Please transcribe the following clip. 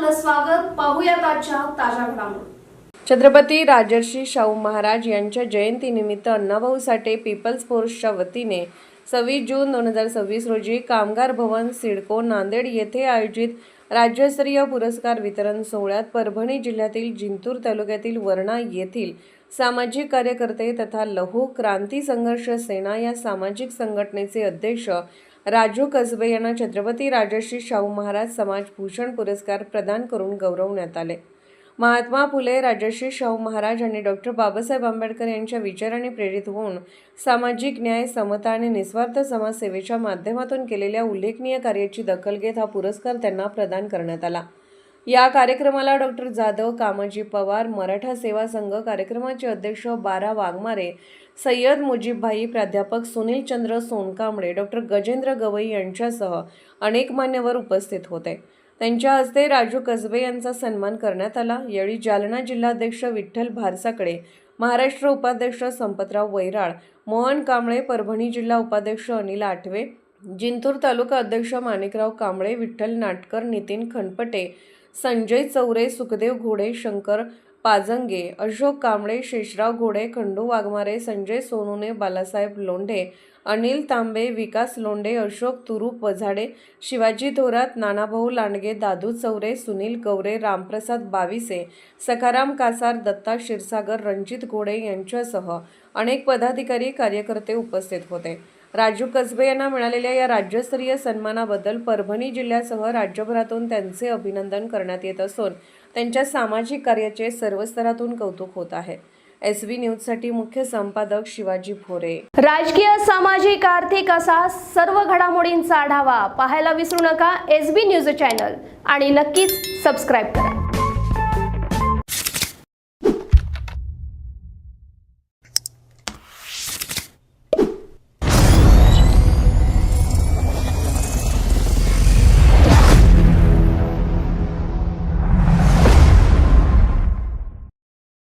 आपलं स्वागत. पाहूयात आजच्या ताज्या घडामोडी. छत्रपती राजर्षी शाहू महाराज यांच्या जयंतीनिमित्त अण्णाभाऊ साठे पीपल्स फोर्सच्या वतीने 26 जून 2026 रोजी कामगार भवन सिडको नांदेड येथे आयोजित राज्यस्तरीय पुरस्कार वितरण सोहळ्यात परभणी जिल्ह्यातील जिंतूर तालुक्यातील वरणा येथील सामाजिक कार्यकर्ते तथा लौह क्रांती संघर्ष सेना या सामाजिक संघटनेचे अध्यक्ष राजू कसबे यांना छत्रपती राजर्षी शाहू महाराज समाज भूषण पुरस्कार प्रदान करून गौरवण्यात आले. महात्मा फुले राजर्षी शाहू महाराज आणि डॉक्टर बाबासाहेब आंबेडकर यांच्या विचाराने प्रेरित होऊन सामाजिक न्याय, समता आणि निस्वार्थ समाजसेवेच्या माध्यमातून केलेल्या उल्लेखनीय कार्याची दखल घेत हा पुरस्कार त्यांना प्रदान करण्यात आला. या कार्यक्रमाला डॉक्टर जाधव, कामाजी पवार, मराठा सेवा संघ कार्यक्रमाचे अध्यक्ष बारा वाघमारे, सय्यद मुजीबभाई, प्राध्यापक सुनील चंद्र सोनकांबळे, डॉक्टर गजेंद्र गवई यांच्यासह अनेक मान्यवर उपस्थित होते. त्यांच्या हस्ते राजू कसबे यांचा सन्मान करण्यात आला. यावेळी जालना जिल्हाध्यक्ष विठ्ठल भारसाकडे, महाराष्ट्र उपाध्यक्ष संपतराव वैराळ, मोहन कांबळे, परभणी जिल्हा उपाध्यक्ष अनिल आठवे, जिंतूर तालुका अध्यक्ष माणिकराव कांबळे, विठ्ठल नाटकर, नितीन खनपटे, संजय चौरे, सुखदेव घोडे, शंकर पाजंगे, अशोक कांबळे, शेषराव घोडे, खंडू वाघमारे, संजय सोनुने, बालासाहेब लोंढे, अनिल तांबे, विकास लोंढे, अशोक तुरुप वझाडे, शिवाजी थोरात, नानाभाऊ लांडगे, दादू चौरे, सुनील गवरे, रामप्रसाद बाविसे, सखाराम कासार, दत्ता क्षीरसागर, रणजित घोडे यांच्यासह अनेक पदाधिकारी, कार्यकर्ते उपस्थित होते. राजू कसबे यांना मिळालेल्या या राज्यस्तरीय सन्मानाबद्दल परभणी जिल्ह्यासह राज्यभरातून त्यांचे अभिनंदन करण्यात येत असून त्यांच्या सामाजिक कार्याचे सर्व स्तरातून कौतुक होत आहे. SV न्यूजसाठी मुख्य संपादक शिवाजी भोरे. राजकीय, सामाजिक, आर्थिक असा सर्व घडामोडींचा आढावा पाहायला विसरू नका SB न्यूज चॅनल आणि नक्कीच सबस्क्राईब करा.